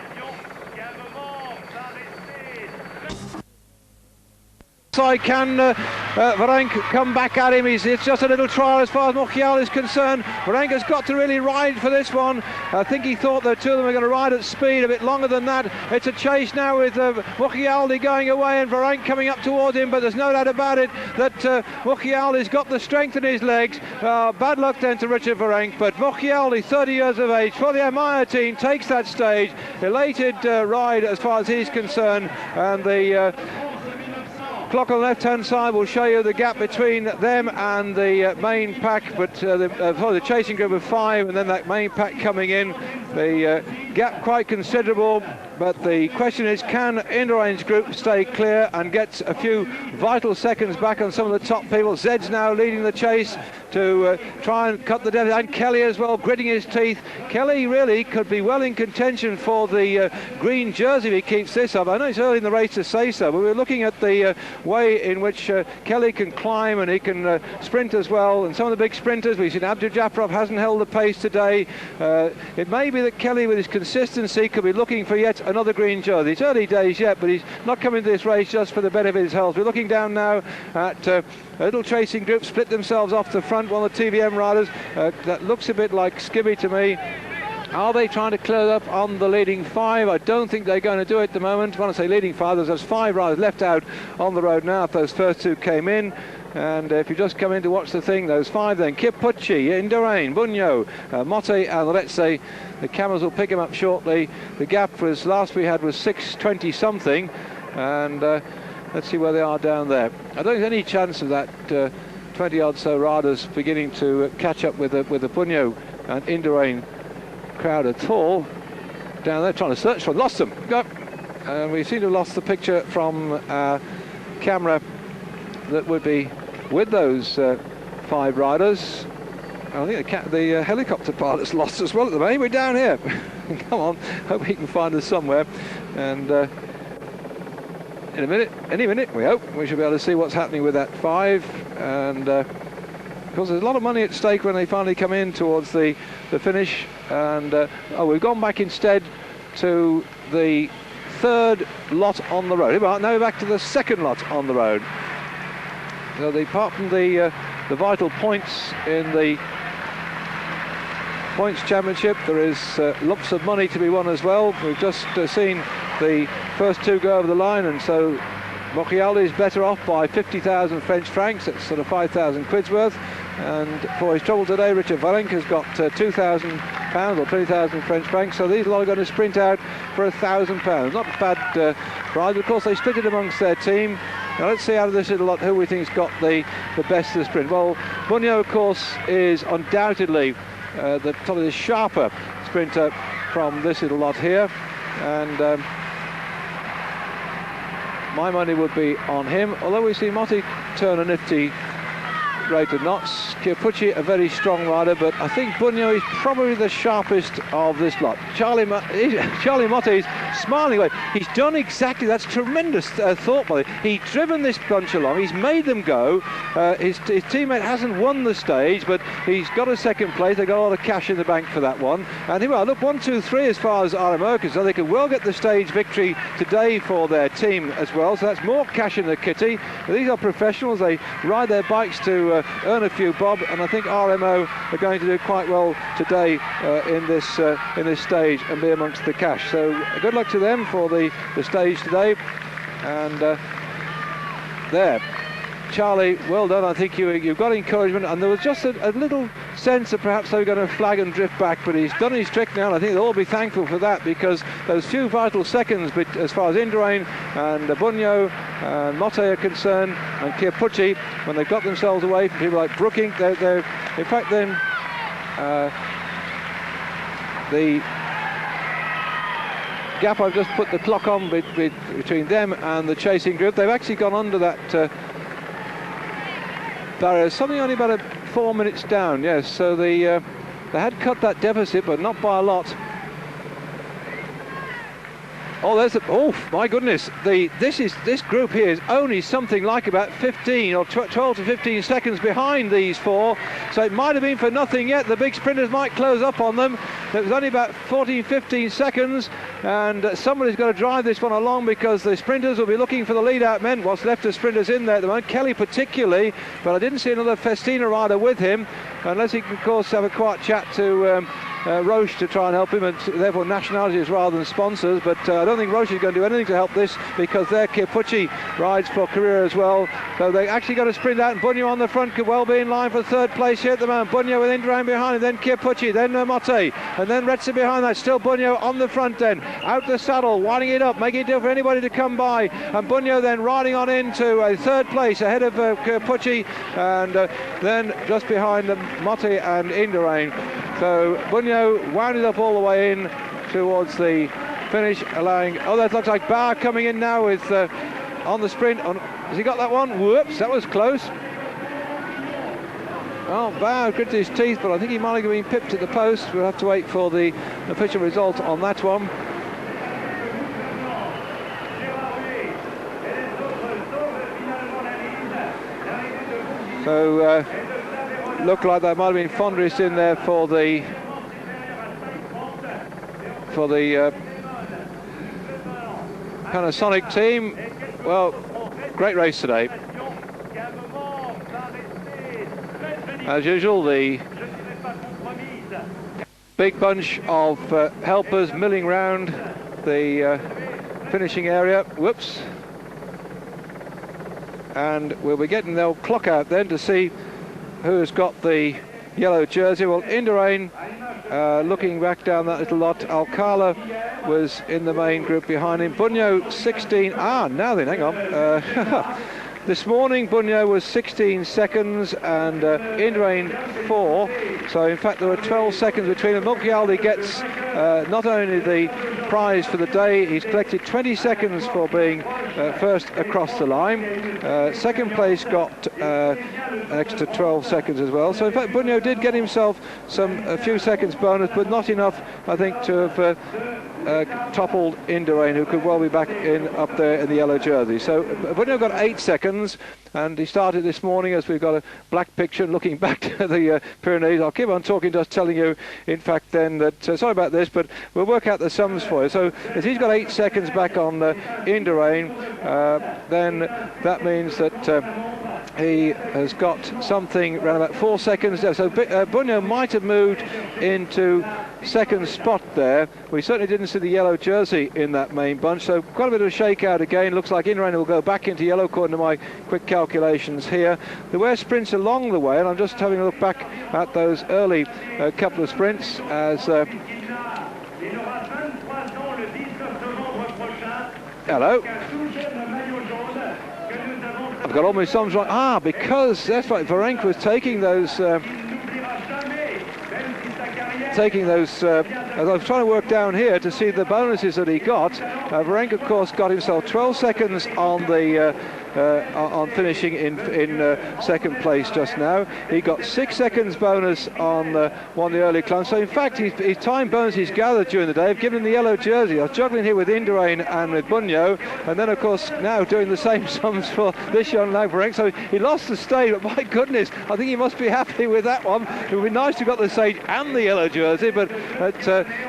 Can Varenk come back at him? It's just a little trial as far as Mochialdi is concerned. Varenk has got to really ride for this one. I think he thought the two of them were going to ride at speed a bit longer than that. It's a chase now with Mochialdi going away and Varenk coming up towards him, but there's no doubt about it that Mochialdi's got the strength in his legs. Bad luck then to Richard Varenk, but Mochialdi, 30 years of age, for the Amaya team, takes that stage. Elated ride as far as he's concerned, and the clock on the left-hand side will show you the gap between them and the main pack, but the chasing group of 5, and then that main pack coming in. The gap quite considerable, but the question is, can Indurain's group stay clear and get a few vital seconds back on some of the top people? Zed's now leading the chase to try and cut the deficit, and Kelly as well, gritting his teeth. Kelly really could be well in contention for the green jersey if he keeps this up. I know it's early in the race to say so, but we're looking at the way in which Kelly can climb and he can sprint as well, and some of the big sprinters, we've seen Abdul Japarov hasn't held the pace today. It may be that Kelly, with his consistency, could be looking for yet another green jersey. It's early days yet, but he's not coming to this race just for the benefit of his health. We're looking down now at a little chasing group split themselves off the front, one of the TVM riders. That looks a bit like Skibby to me. Are they trying to clear up on the leading five? I don't think they're going to do it at the moment. When I say leading five, there's 5 riders left out on the road now if those first 2 came in. And if you just come in to watch the thing, those 5 then, Kipucci, Indurain, Bunyo, Motte and Lecce. The cameras will pick him up shortly. The gap was, last we had was 6:20 something, and let's see where they are down there. I don't think there's any chance of that 20 odd so riders beginning to catch up with the Bunyo and Indurain crowd at all. Down there trying to search for them. Lost them. Go. We seem to have lost the picture from our camera that would be with those 5 riders. I think the helicopter pilot's lost as well at the moment. We're down here. Come on, hope he can find us somewhere. And in a minute, any minute, we hope, we should be able to see what's happening with that 5. And because there's a lot of money at stake when they finally come in towards the finish. And we've gone back instead to the 3rd lot on the road. Now we're back to the 2nd lot on the road. So apart from the vital points in the points championship, there is lots of money to be won as well. We've just seen the first 2 go over the line, and so Mochialdi is better off by 50,000 French francs. That's sort of 5,000 quid's worth. And for his trouble today, Richard Valenk has got £2,000 or 20,000 French francs. So these lot are going to sprint out for £1,000. Not a bad prize. Of course, they split it amongst their team. Now let's see out of this little lot who we think's got the best of the sprint. Well, Bunyo, of course, is undoubtedly the top of the sharper sprinter from this little lot here, and my money would be on him. Although we see Motti turn a nifty rate of knots. Kipucci, a very strong rider, but I think Bunyo is probably the sharpest of this lot. Charlie Motte is smiling away. He's done exactly, that's tremendous thought by him. He's driven this bunch along, he's made them go. His teammate hasn't won the stage, but he's got a 2nd place. They've got a lot of cash in the bank for that one. And here we are, look, 1, 2, 3 as far as RMO is, so they could well get the stage victory today for their team as well. So that's more cash in the kitty. These are professionals, they ride their bikes to earn a few bob, and I think RMO are going to do quite well today in this stage and be amongst the cash. So good luck to them for the stage today. And there, Charlie, well done. I think you've got encouragement, and there was just a little sense that perhaps they were going to flag and drift back, but he's done his trick now, and I think they'll all be thankful for that, because those few vital seconds, as far as Indurain and Bunyo and Motte are concerned, and Kipucci, when they've got themselves away from people like Brooking, they're in fact then the gap I've just put the clock on between them and the chasing group, they've actually gone under that barrier, something only about 4 minutes down. Yes, so they had cut that deficit, but not by a lot. Oh, my goodness, this group here is only something like about 15 or 12 to 15 seconds behind these 4, so it might have been for nothing yet. The big sprinters might close up on them. It was only about 14-15 seconds, and somebody's got to drive this one along, because the sprinters will be looking for the lead-out men. What's left of sprinters in there at the moment, Kelly particularly, but I didn't see another Festina rider with him, unless he can, of course, have a quiet chat to Roche to try and help him, and therefore nationalities rather than sponsors. But I don't think Roche is going to do anything to help this, because their Kipucci rides for career as well. So they actually got to sprint out, and Bunyo on the front could well be in line for 3rd place here at the moment. Bunyo with Indurain behind him, then Kipucci, then Motte, and then Retzer behind that. Still Bunyo on the front then, out the saddle, winding it up, making it difficult for anybody to come by, and Bunyo then riding on into a 3rd place ahead of Kipucci, and then just behind them Motte and Indurain. So Bunyo wound it up all the way in towards the finish, allowing... Oh, that looks like Barr coming in now with on the sprint. Has he got that one? Whoops, that was close. Well, Barr gritted his teeth, but I think he might have been pipped at the post. We'll have to wait for the official result on that one. So, looked like there might have been Fondris in there for the Panasonic team. Well, great race today. As usual, the big bunch of helpers milling round the finishing area. Whoops. And we'll be getting their clock out then to see who has got the yellow jersey. Well, Indurain, looking back down that little lot, Alcala was in the main group behind him. Bunyo 16. Now then, hang on. This morning Bunyo was 16 seconds and Indurain 4. So in fact there were 12 seconds between them. Mulchialdi gets not only the prize for the day, he's collected 20 seconds for being first across the line. Second place got an extra 12 seconds as well. So in fact Bunyo did get himself a few seconds bonus, but not enough, I think, to have toppled Indurain, who could well be back up there in the yellow jersey. So Bunyo got 8 seconds, and he started this morning as we've got a black picture looking back to the Pyrenees. I'll keep on talking, just telling you, in fact, then that, sorry about this, but we'll work out the sums for you. So if he's got 8 seconds back on Indurain, then that means that he has got something around about 4 seconds there. So Bunyo might have moved into second spot there. We certainly didn't see the yellow jersey in that main bunch, so quite a bit of a shakeout again. Looks like Indurain will go back into yellow according to my quick calculations here. There were sprints along the way, and I'm just having a look back at those early couple of sprints as hello. I've got all my sums right. Because that's right, Varenk was taking those as I was trying to work down here to see the bonuses that he got. Varenk, of course, got himself 12 seconds on the on finishing in second place just now. He got 6 seconds bonus on one of the early climbs. So in fact his time bonus he's gathered during the day have given him the yellow jersey. I was juggling here with Indurain and with Bunyo, and then of course now doing the same sums for this young lad Varenk. So he lost the stage, but my goodness, I think he must be happy with that one. It would be nice to have got the stage and the yellow jersey, but at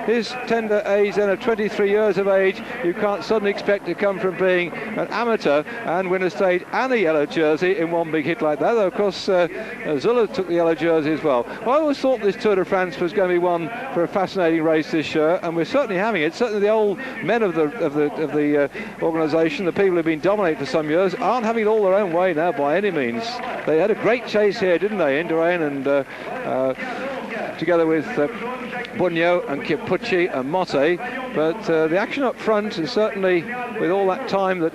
his tender age then of 23 years of age, you can't suddenly expect to come from being an amateur and win a stage and a yellow jersey in one big hit like that. Though of course Zula took the yellow jersey as well. I always thought this Tour de France was going to be one for a fascinating race this year, and we're certainly having it. Certainly the old men of the organisation, the people who've been dominating for some years, aren't having it all their own way now by any means. They had a great chase here, didn't they, Indurain and together with Bunyo and Chiappucci and Motte, but the action up front is certainly, with all that time that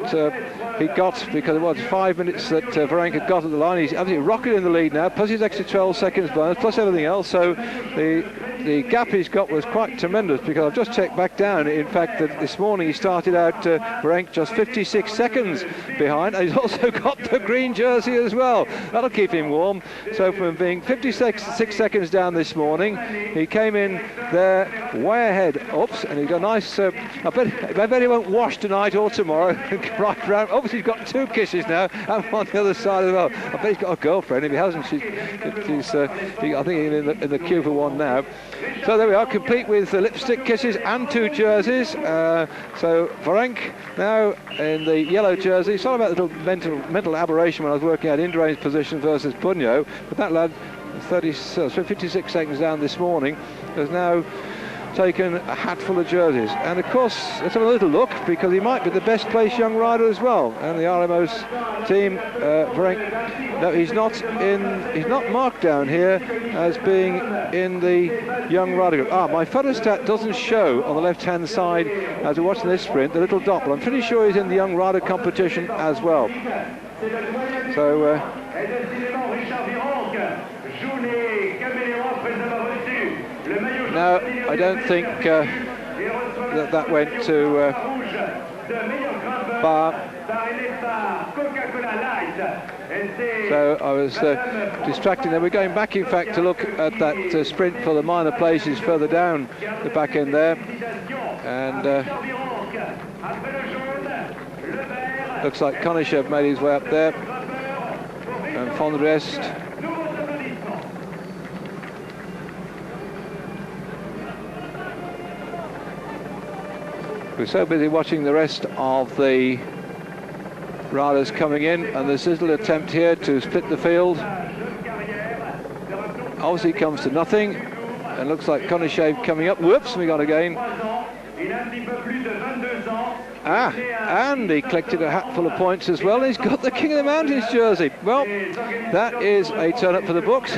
he got, because it was 5 minutes that Varenk had got at the line, he's absolutely rocketed in the lead now, plus his extra 12 seconds bonus, plus everything else. So the gap he's got was quite tremendous, because I've just checked back down. In fact, that this morning he started out Varenk just 56 seconds behind, and he's also got the green jersey as well. That'll keep him warm. So from being 56 seconds down this morning, he came in there way ahead. Oops, and he got a nice I bet he won't wash tonight or tomorrow. Right round. Obviously he's got 2 kisses now, and on the other side as well. I bet he's got a girlfriend. If he hasn't, she's I think in the queue for one now. So there we are, complete with the lipstick kisses and 2 jerseys. So Varenk now in the yellow jersey. Sorry about the little mental aberration when I was working out Indurain's position versus Bunyo, but that lad 56 seconds down this morning has now taken a hatful of jerseys, and of course let's have a little look, because he might be the best placed young rider as well. And the RMO's team, Varenk, no, he's not marked down here as being in the young rider group. My photostat doesn't show on the left hand side as we're watching this sprint, the little dot, but I'm pretty sure he's in the young rider competition as well. So No, I don't think that went to bar. So I was distracting there. We're going back, in fact, to look at that sprint for the minor places further down the back end there. And looks like Konishev made his way up there. And von Rest. We're so busy watching the rest of the riders coming in, and there's this little attempt here to split the field. Obviously it comes to nothing, and looks like Konishev coming up. Whoops, we got again. And he collected a hatful of points as well. He's got the King of the Mountains jersey. Well, that is a turn up for the books.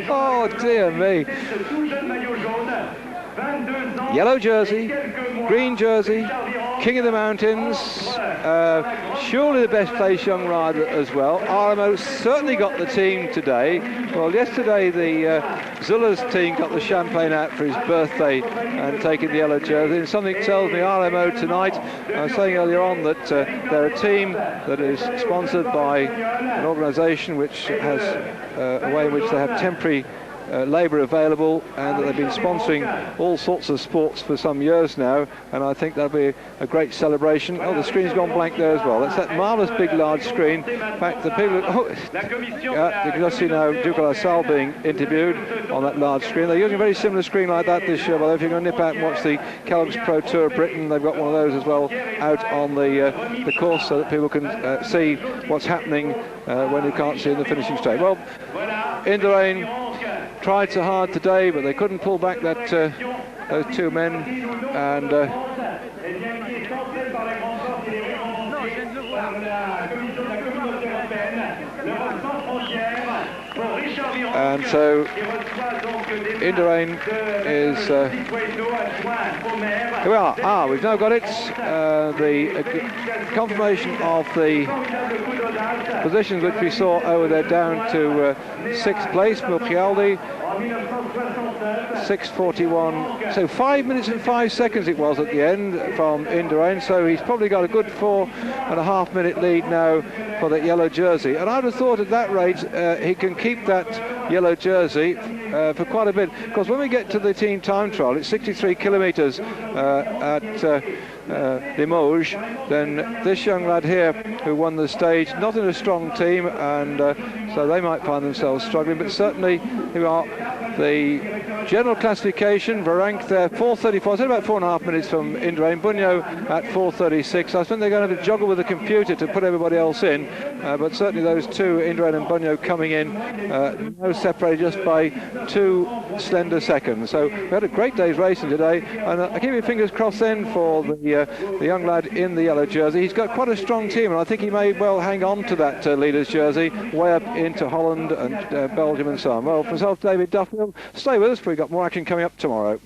Oh dear me. Yellow jersey, green jersey, King of the Mountains, surely the best placed young rider as well. RMO certainly got the team today. Well, yesterday the Zula's team got the champagne out for his birthday and taking the yellow jersey, and something tells me RMO tonight, I was saying earlier on that they're a team that is sponsored by an organisation which has a way in which they have temporary labour available, and that they've been sponsoring all sorts of sports for some years now, and I think that'll be a great celebration. Oh, the screen's gone blank there as well. That's that marvellous big large screen. In fact, the people, you can just see now Ducal Sal being interviewed on that large screen. They're using a very similar screen like that this year, but if you're going to nip out and watch the Kellogg's Pro Tour Britain, they've got one of those as well out on the course, so that people can see what's happening when you can't see in the finishing straight. Well, Indurain tried so hard today, but they couldn't pull back that those two men, and so Indurain is here we are. We've now got it, the confirmation of the positions which we saw over there down to 6th place. Murcialdi 6:41, so 5 minutes and 5 seconds it was at the end from Indurain, so he's probably got a good 4.5 minute lead now for that yellow jersey, and I'd have thought at that rate he can keep that yellow jersey for quite a bit, because when we get to the team time trial, it's 63 kilometres at Limoges, then this young lad here who won the stage, not in a strong team, and so they might find themselves struggling, but certainly here we are. The general classification, Varenk there, 4:34, so about 4.5 minutes from Indurain. Bugno at 4:36. I think they're going to have to juggle with the computer to put everybody else in, but certainly those two, Indurain and Bugno, coming in, no separated just by 2 slender seconds. So we had a great day's racing today, and I keep your fingers crossed then for the young lad in the yellow jersey. He's got quite a strong team, and I think he may well hang on to that leader's jersey way up into Holland and Belgium and so on. Well, for myself, David Duffield, stay with us, we've got more action coming up tomorrow.